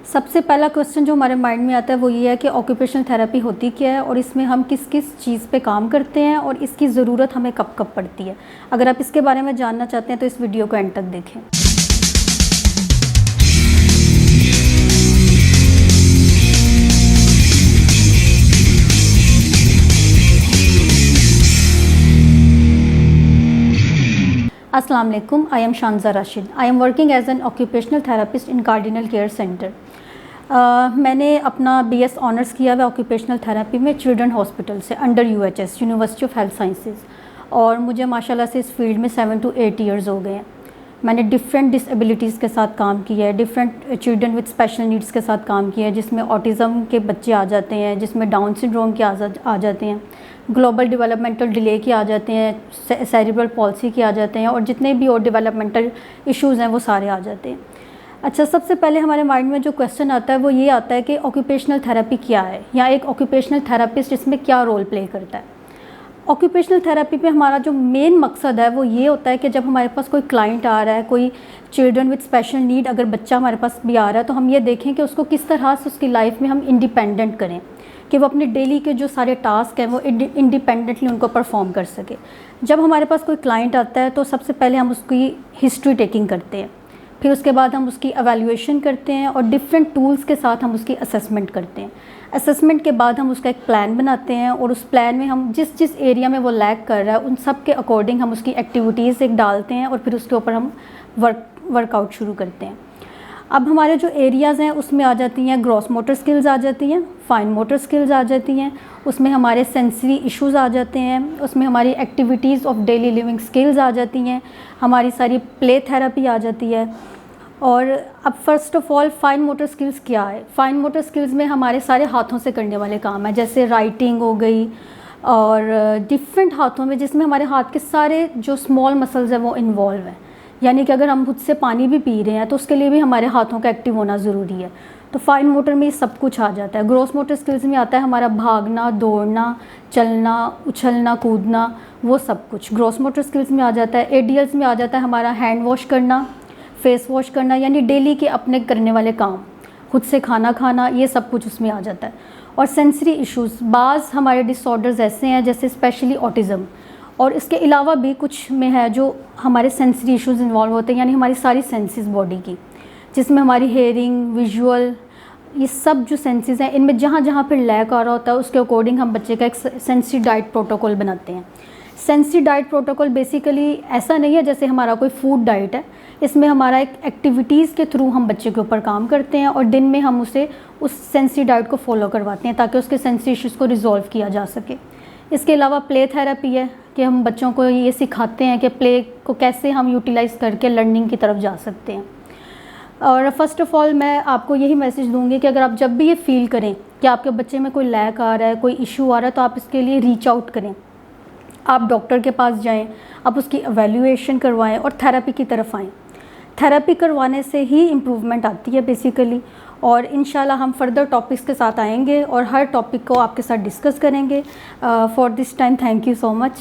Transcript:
सबसे पहला क्वेश्चन जो हमारे माइंड में आता है वो ये है कि ऑक्यूपेशनल थेरेपी होती क्या है और इसमें हम किस किस चीज़ पे काम करते हैं और इसकी ज़रूरत हमें कब कब पड़ती है। अगर आप इसके बारे में जानना चाहते हैं तो इस वीडियो को एंड तक देखें। अस्सलाम वालेकुम, I am Shanza Rashid. I am working as an occupational therapist in Cardinal Care Centre. मैंने अपना BS ऑनर्स किया हुआ ऑक्यूपेशनल थेरेपी में चिल्ड्रन हॉस्पिटल से under UHS University of Health Sciences, और मुझे माशाल्लाह से इस फील्ड में 7 to 8 ईयर्स हो गए हैं। मैंने डिफरेंट डिसेबिलिटीज़ के साथ काम किया है, different children with special needs के साथ काम किया है, जिसमें ऑटिज़म के बच्चे आ जाते हैं, जिसमें डाउन सिंड्रोम के आ जाते हैं, ग्लोबल डेवलपमेंटल डिले के आ जाते हैं, सेरिब्रल पॉलिसी के आ जाते हैं, और जितने भी और डेवलपमेंटल इश्यूज़ हैं वो सारे आ जाते हैं। अच्छा, सबसे पहले हमारे माइंड में जो क्वेश्चन आता है वो ये आता है कि ऑक्यूपेशनल थेरेपी क्या है, या एक ऑक्यूपेशनल थेरेपिस्ट इसमें क्या रोल प्ले करता है। ऑक्यूपेशनल थेरेपी पे हमारा जो मेन मकसद है वो ये होता है कि जब हमारे पास कोई क्लाइंट आ रहा है, कोई चिल्ड्रन विद स्पेशल नीड अगर बच्चा हमारे पास भी आ रहा है, तो हम ये देखें कि उसको किस तरह से उसकी लाइफ में हम इंडिपेंडेंट करें, कि वो अपने डेली के जो सारे टास्क हैं वो इंडिपेंडेंटली उनको परफॉर्म कर सके। जब हमारे पास कोई क्लाइंट आता है तो सबसे पहले हम उसकी हिस्ट्री टेकिंग करते हैं, फिर उसके बाद हम उसकी एवेल्यूएशन करते हैं और डिफरेंट टूल्स के साथ हम उसकी असेसमेंट करते हैं। असेसमेंट के बाद हम उसका एक प्लान बनाते हैं, और उस प्लान में हम जिस जिस एरिया में वो लैग कर रहा है उन सब के अकॉर्डिंग हम उसकी एक्टिविटीज़ एक डालते हैं, और फिर उसके ऊपर हम वर्कआउट शुरू करते हैं। अब हमारे जो एरियाज़ हैं उसमें आ जाती हैं ग्रॉस मोटर स्किल्स आ जाती हैं, फाइन मोटर स्किल्स आ जाती हैं, उसमें हमारे सेंसरी इश्यूज़ आ जाते हैं, उसमें हमारी activities of daily living skills आ जाती हैं, हमारी सारी प्ले थेरेपी आ जाती है। और अब first of all fine motor skills क्या है। फाइन मोटर स्किल्स में हमारे सारे हाथों से करने वाले काम है, जैसे राइटिंग हो गई और डिफरेंट हाथों में, जिसमें हमारे हाथ के सारे जो स्मॉल मसल्स हैं वो इन्वॉल्व हैं। यानी कि अगर हम खुद से पानी भी पी रहे हैं तो उसके लिए भी हमारे हाथों का एक्टिव होना ज़रूरी है। तो फाइन मोटर में ये सब कुछ आ जाता है। ग्रॉस मोटर स्किल्स में आता है हमारा भागना, दौड़ना, चलना, उछलना, कूदना, वो सब कुछ ग्रॉस मोटर स्किल्स में आ जाता है। ADLs में आ जाता है हमारा हैंड वॉश करना, फेस वॉश करना, यानी डेली के अपने करने वाले काम, खुद से खाना खाना, ये सब कुछ उसमें आ जाता है। और सेंसरी इश्यूज़, बाज़ हमारे डिसऑर्डर्स ऐसे हैं जैसे स्पेशली ऑटिज़म, और इसके अलावा भी कुछ में है जो हमारे सेंसरी इश्यूज़ इन्वॉल्व होते हैं, यानी हमारी सारी सेंसेस बॉडी की, जिसमें हमारी हेयरिंग, विजुअल, ये सब जो सेंसेस हैं, इनमें जहाँ जहाँ पर लैक आ रहा होता है उसके अकॉर्डिंग हम बच्चे का एक सेंसरी डाइट प्रोटोकॉल बनाते हैं। सेंसरी डाइट प्रोटोकॉल बेसिकली ऐसा नहीं है जैसे हमारा कोई फूड डाइट है, इसमें हमारा एक एक्टिविटीज़ के थ्रू हम बच्चे के ऊपर काम करते हैं, और दिन में हम उसे उस सेंसरी डाइट को फॉलो करवाते हैं ताकि उसके सेंसरी इश्यूज़ को रिजॉल्व किया जा सके। इसके अलावा प्ले थेरेपी है कि हम बच्चों को ये सिखाते हैं कि प्ले को कैसे हम यूटिलाइज़ करके लर्निंग की तरफ जा सकते हैं। और फर्स्ट ऑफ़ ऑल मैं आपको यही मैसेज दूंगी कि अगर आप जब भी ये फील करें कि आपके बच्चे में कोई लैक आ रहा है, कोई इशू आ रहा है, तो आप इसके लिए रीच आउट करें, आप डॉक्टर के पास जाएं, आप उसकी एवेल्यूएशन करवाएं और थेरेपी की तरफ आएँ। थेरेपी करवाने से ही इम्प्रूवमेंट आती है बेसिकली, और इंशाल्लाह हम फर्दर टॉपिक्स के साथ आएंगे और हर टॉपिक को आपके साथ डिस्कस करेंगे। For this time thank you so much.